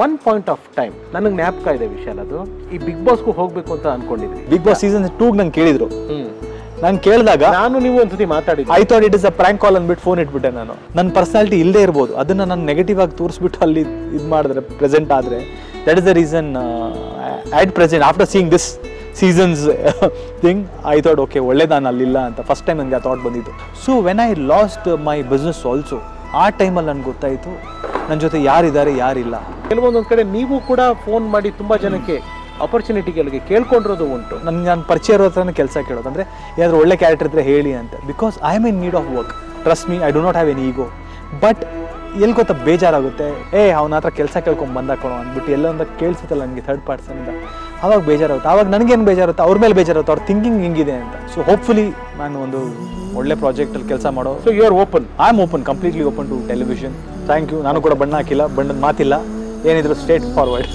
One point of time ನನಗೆ ಜ್ಞಾಪಕ ಇದೆ ವಿಶಾಲ್, ಅದು ಈ ಬಿಗ್ ಬಾಸ್ಗೂ ಹೋಗ್ಬೇಕು ಅಂತ ಅನ್ಕೊಂಡಿದ್ವಿ. ಬಿಗ್ ಬಾಸ್ ಸೀಸನ್ 2 ನಂಗೆ ಕೇಳಿದ್ರು. ನಾನು ಕೇಳಿದಾಗ ನಾನು ನೀವು ಒಂದ್ಸತಿ ಮಾತಾಡಿದ್ವಿ. I thought it is a prank call ಅಂದ್ಬಿಟ್ಟು ಫೋನ್ ಇಟ್ಬಿಟ್ಟೆ. ನಾನು ನನ್ನ ಪರ್ಸನಾಲಿಟಿ ಇಲ್ಲದೆ ಇರ್ಬೋದು, ಅದನ್ನ ನಾನು ನೆಗೆಟಿವ್ ಆಗಿ ತೋರಿಸ್ಬಿಟ್ಟು ಅಲ್ಲಿ ಇದು ಮಾಡಿದ್ರೆ ಪ್ರೆಸೆಂಟ್ ಆದರೆ that is the reason at present after seeing this seasons thing I thought okay ಒಳ್ಳೆ ನಾನು ಅಲ್ಲಿಲ್ಲ ಅಂತ ಫಸ್ಟ್ ಟೈಮ್ ನನಗೆ ಆ ಥಾಟ್ ಬಂದಿತ್ತು. So when I lost my business also ಆ ಟೈಮಲ್ಲಿ ನನಗೆ ಗೊತ್ತಾಯಿತು ನನ್ನ ಜೊತೆ ಯಾರಿದ್ದಾರೆ ಯಾರಿಲ್ಲ. ಕೆಲವೊಂದೊಂದು ಕಡೆ ನೀವು ಕೂಡ ಫೋನ್ ಮಾಡಿ ತುಂಬ ಜನಕ್ಕೆ ಆಪರ್ಚುನಿಟಿಗಳಿಗೆ ಕೇಳ್ಕೊಂಡಿರೋದು ಉಂಟು. ನಾನು ಪರಿಚಯ ಇರೋ ಹತ್ರನೇ ಕೆಲಸ ಕೇಳೋದು, ಅಂದರೆ ಏನಾದರೂ ಒಳ್ಳೆ ಕ್ಯಾರೆಕ್ಟರ್ ಇದ್ದರೆ ಹೇಳಿ ಅಂತ. Because I am in need of work, trust me, I do not have any ego. But ಎಲ್ಲಿ ಗೊತ್ತಾ ಬೇಜಾರಾಗುತ್ತೆ, ಅವನ ಹತ್ರ ಕೆಲಸ ಕೇಳ್ಕೊಂಡು ಬಂದಾಕೊಳೋ ಅಂದ್ಬಿಟ್ಟು ಎಲ್ಲೊಂದು ಕೇಳಿಸುತ್ತಲ್ಲ ನನಗೆ ಥರ್ಡ್ ಪರ್ಸನಿಂದ, ಆವಾಗ ಬೇಜಾರಾಗುತ್ತೆ. ಆವಾಗ ನನಗೇನು ಬೇಜಾರುತ್ತೆ, ಅವ್ರ ಮೇಲೆ ಬೇಜಾರುತ್ತೆ, ಅವ್ರ ಥಿಂಕಿಂಗ್ ಹಿಂಗಿದೆ ಅಂತ. ಸೊ ಹೋಪ್ಫುಲಿ ನಾನು ಒಂದು ಒಳ್ಳೆ ಪ್ರಾಜೆಕ್ಟಲ್ಲಿ ಕೆಲಸ ಮಾಡೋ. So you are open? I am open, completely open to television. Thank you. ನಾನು ಕೂಡ ಬಣ್ಣ ಹಾಕಿಲ್ಲ, ಬಣ್ಣದ ಮಾತಿಲ್ಲ, ಏನಿದ್ರು ಸ್ಟ್ರೇಟ್ ಫಾರ್ವರ್ಡ್.